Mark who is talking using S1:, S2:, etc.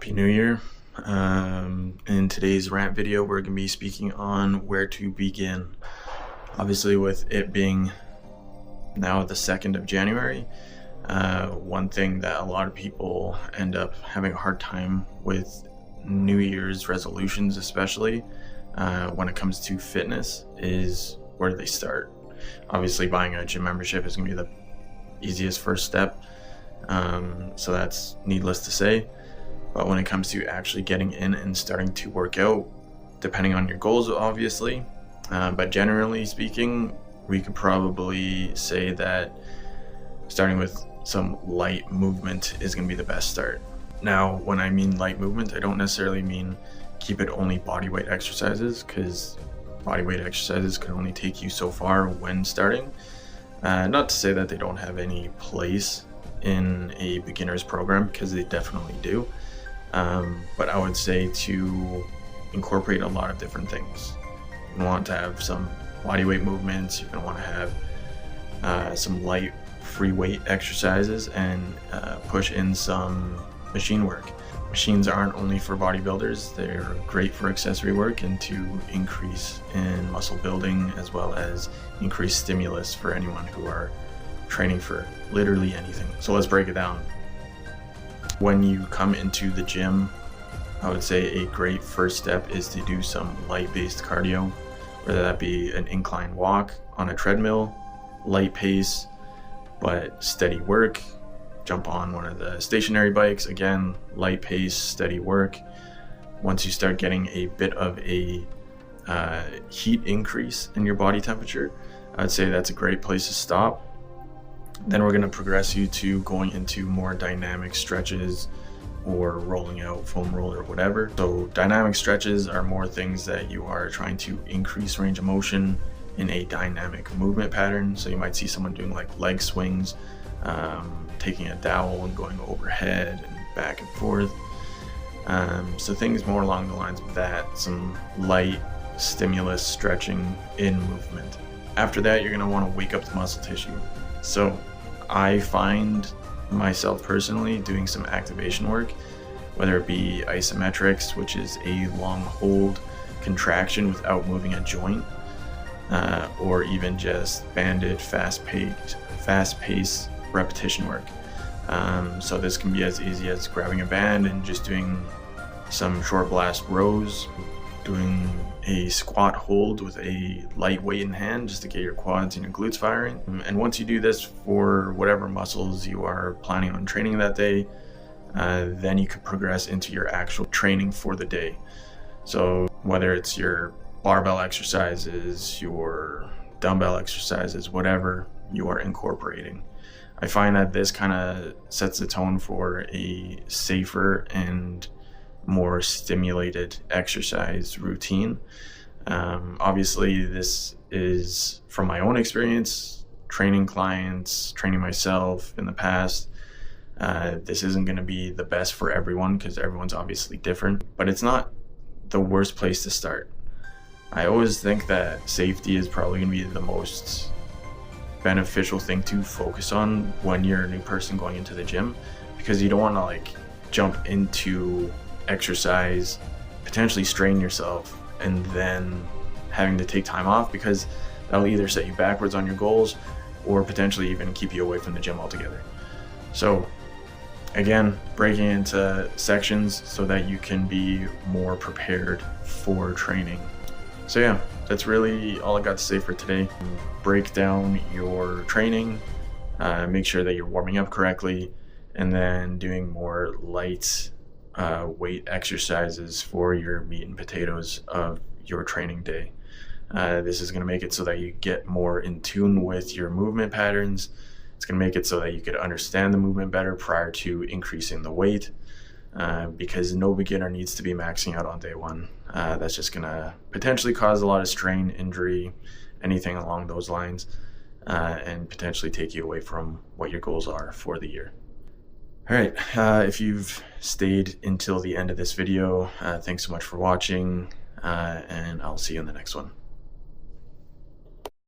S1: Happy New Year. In today's rant video, we're going to be speaking on where to begin. Obviously, with it being now the 2nd of January, one thing that a lot of people end up having a hard time with New Year's resolutions, especially when it comes to fitness, is where do they start? Obviously, buying a gym membership is going to be the easiest first step, so that's needless to say. But when it comes to actually getting in and starting to work out, depending on your goals, obviously, but generally speaking, we could probably say that starting with some light movement is going to be the best start. Now, when I mean light movement, I don't necessarily mean keep it only bodyweight exercises, because bodyweight exercises can only take you so far when starting. Not to say that they don't have any place in a beginner's program, because they definitely do. But I would say to incorporate a lot of different things. You want to have some bodyweight movements, you're going to want to have some light free weight exercises, and push in some machine work. Machines aren't only for bodybuilders, they're great for accessory work and to increase in muscle building, as well as increase stimulus for anyone who are training for literally anything. So let's break it down. When you come into the gym, I would say a great first step is to do some light-based cardio, whether that be an incline walk on a treadmill, light pace, but steady work. Jump on one of the stationary bikes, again, light pace, steady work. Once you start getting a bit of a heat increase in your body temperature, I'd say that's a great place to stop. Then we're going to progress you to going into more dynamic stretches or rolling out foam roller or whatever. So dynamic stretches are more things that you are trying to increase range of motion in a dynamic movement pattern. So you might see someone doing like leg swings, taking a dowel and going overhead and back and forth. So things more along the lines of that, some light stimulus stretching in movement. After that, you're going to want to wake up the muscle tissue. So I find myself personally doing some activation work, whether it be isometrics, which is a long hold contraction without moving a joint, or even just banded fast pace repetition work. So this can be as easy as grabbing a band and just doing some short blast rows, doing a squat hold with a light weight in hand just to get your quads and your glutes firing. And once you do this for whatever muscles you are planning on training that day, then you can progress into your actual training for the day. So whether it's your barbell exercises, your dumbbell exercises, whatever you are incorporating. I find that this kind of sets the tone for a safer and more stimulated exercise routine. Obviously, this is from my own experience, training clients, training myself in the past. This isn't going to be the best for everyone because everyone's obviously different, but it's not the worst place to start. I always think that safety is probably going to be the most beneficial thing to focus on when you're a new person going into the gym, because you don't want to like jump into exercise, potentially strain yourself, and then having to take time off, because that'll either set you backwards on your goals or potentially even keep you away from the gym altogether. So again, breaking into sections so that you can be more prepared for training. So yeah, that's really all I got to say for today. Break down your training, make sure that you're warming up correctly, and then doing more light weight exercises for your meat and potatoes of your training day. This is going to make it so that you get more in tune with your movement patterns. It's going to make it so that you could understand the movement better prior to increasing the weight, because no beginner needs to be maxing out on day one. That's just going to potentially cause a lot of strain, injury, anything along those lines, and potentially take you away from what your goals are for the year. All right, if you've stayed until the end of this video, thanks so much for watching, and I'll see you in the next one.